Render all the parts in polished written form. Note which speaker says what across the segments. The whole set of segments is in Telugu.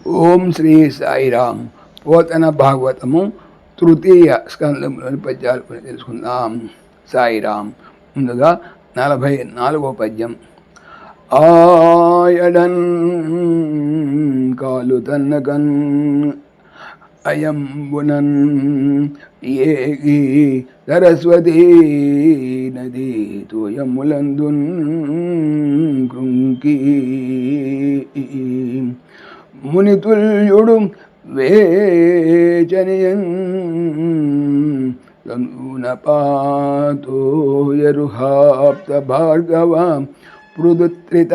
Speaker 1: ఓం శ్రీ సాయిరామ్. పోతన భాగవతము తృతీయ స్కందంలోని పద్యాలు కొన్ని తెలుసుకుందాం. సాయిరామ్. ముందుగా 44వ పద్యం. ఆయడన్ కాలు తన్నకన్ అయంబునన్ ఏగి సరస్వతీ నదీ తోయములందున్ కృంకి మునితుల్యుడు వేచనియన్ తనూనపాతోయరుహాప్త భార్గవ పృదుత్రిత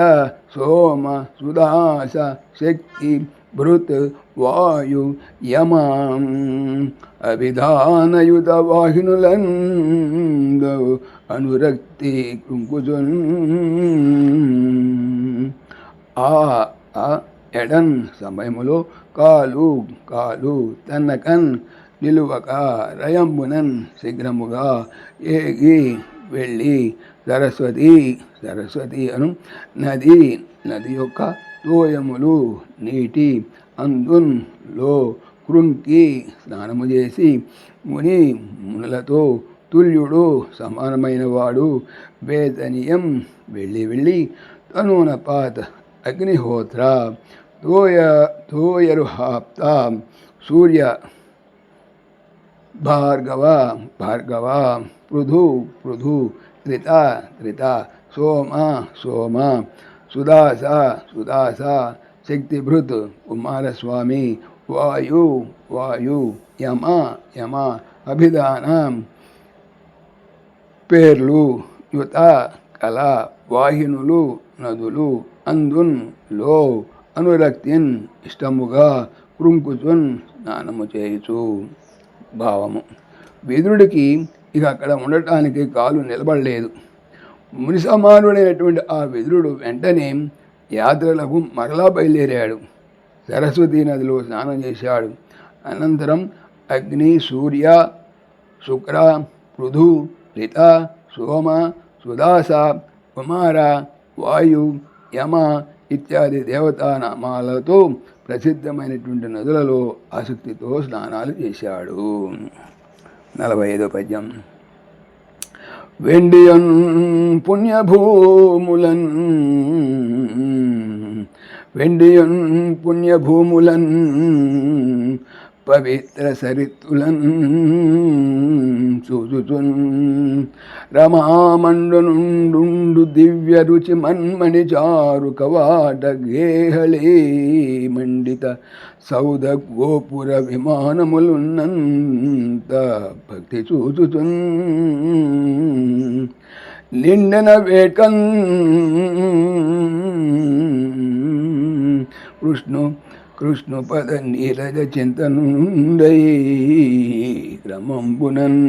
Speaker 1: సోమ సుదాస శక్తి భృత్ వాయు యమాం అభిధానయుత వాహినులన్ అనురక్తి కృంకుజున్ ఎడన్ సమయములో కాలు కాలు తన్నకన్ నిలువక రయంబునన్ శీఘ్రముగా ఏగి వెళ్ళి సరస్వతి సరస్వతి అను నది నది యొక్క తోయములు నీటి అందున్ లో కృంకి స్నానము చేసి ముని మునులతో తుల్యుడు సమానమైన వాడు వేదనీయం వెళ్ళి వెళ్ళి తనూనపాత్ అగ్నిహోత్ర తోయరుహాప్త సూర్య భార్గవ భార్గవ పృథు పృథు త్రిత త్రిత సోమ సోమ సుదాస సుదాస శక్తిభృత్ కుమారస్వామి వాయు వాయు యమ యమ అభిధాన పేర్లు యుత కళ వాహినులు నదులు అందున్ లో అనురక్తిన్ ఇష్టముగా కృంకుచున్ స్నానము చేయుచు. భావము. విదురుడికి ఇక అక్కడ ఉండటానికి కాలు నిలబడలేదు. ముని సమానుడైనటువంటి ఆ విదురుడు వెంటనే యాత్రలకు మరలా బయలుదేరాడు. సరస్వతీ నదిలో స్నానం చేశాడు. అనంతరం అగ్ని సూర్య శుక్ర పృథు రిత సోమ సుదాస కుమార వాయు యమ ఇత్యాది దేవతానామాలతో ప్రసిద్ధమైనటువంటి నదులలో ఆసక్తితో స్నానాలు చేశాడు. 45వ పద్యం. వెండియన్ పుణ్యభూములన్ వెండియన్ పుణ్యభూములన్ పవిత్ర సరిత్తులన్ చూచుచున్ రమామండునుండు దివ్య రుచి మన్మణి చారు కవాట గేహళే మండిత సౌద గోపుర విమానములున్నంత భక్తి చూచుచున్ నిండన వేకన్ కృష్ణు పద నీరజ చింతనుండై క్రమంబునన్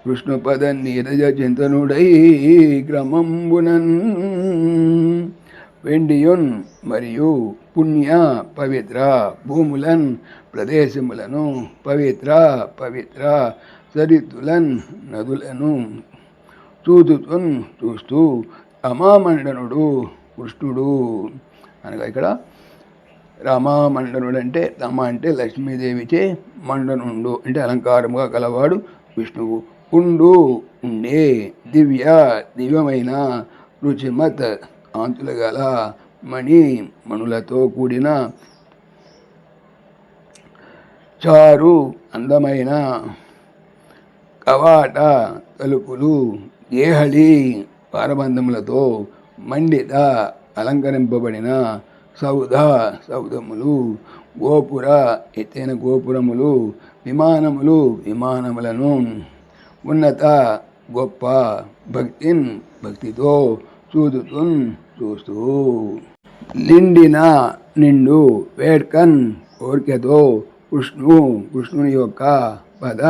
Speaker 1: కృష్ణుపద నీరజ చింతనుడై క్రమంబునన్ వెండియున్ మరియు పుణ్య పవిత్ర భూములన్ ప్రదేశములను పవిత్ర పవిత్ర సరితులన్ నదులను చూచుచున్ చూస్తూ అమామండనుడు కృష్ణుడు అనగా ఇక్కడ రామామండనుడు అంటే రమ అంటే లక్ష్మీదేవిచే మండనుండు అంటే అలంకారముగా గలవాడు విష్ణువు. ఉండు ఉండే దివ్యమైన రుచిమత్ కాంతులు గల మణులతో కూడిన చారు అందమైన కవాట తలుపులు గేహళి పారబంధములతో మండిత అలంకరింపబడిన సౌధములు గోపుర ఎత్తైన గోపురములు విమానములను ఉన్నత గొప్ప భక్తితో చూస్తూ నిండు వేడ్కన్ కోరికతో కృష్ణుని యొక్క పాద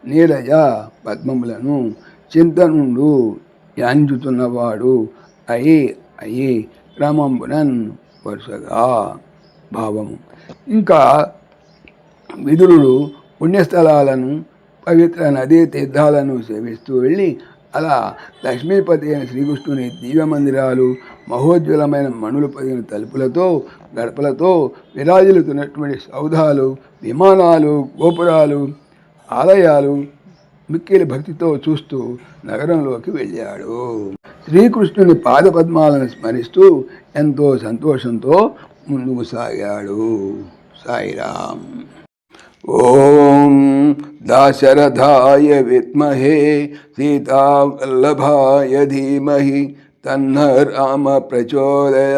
Speaker 1: నీరజ పద్మములను చింతనుండు ధ్యానించుతున్నవాడు అయి క్రమంబునన్ వరుసగా. భావము. ఇంకా విదురుడు పుణ్యస్థలాలను పవిత్ర నదీ తీర్థాలను సేవిస్తూ వెళ్ళి అలా లక్ష్మీపతి అయిన శ్రీకృష్ణుని దివ్య మందిరాలు మహోజ్వలమైన మణులు పదిన తలుపులతో గడపలతో విరాజిల్లుతున్నటువంటి సౌధాలు, విమానాలు, గోపురాలు, ఆలయాలు మిక్కిలి భక్తితో చూస్తూ నగరంలోకి వెళ్ళాడు. శ్రీకృష్ణుని పాదపద్మాలను స్మరిస్తూ ఎంతో సంతోషంతో ముందుకు సాగాడు. సాయిరాం. ఓం దాశరథాయ విద్మహే సీతావల్లభాయ ధీమహి తన్న రామ ప్రచోదయాత్.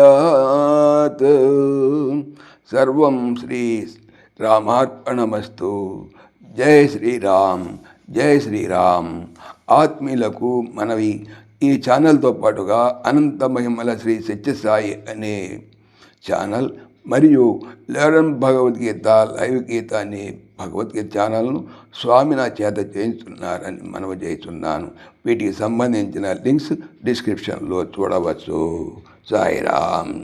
Speaker 1: సర్వం శ్రీ రామార్పణమస్తు. జై శ్రీరామ్, జై శ్రీరామ్. ఆత్మీయులకు మనవి, ఈ ఛానల్తో పాటుగా అనంత మహిమల శ్రీ సత్యసాయి అనే ఛానల్ మరియు లెర్న్ భగవద్గీత లైవ్ గీత అనే భగవద్గీత ఛానల్ను స్వామి నా చేత చేయించున్నారని మనవి చేస్తున్నాను. వీటికి సంబంధించిన లింక్స్ డిస్క్రిప్షన్లో చూడవచ్చు. సాయిరామ్.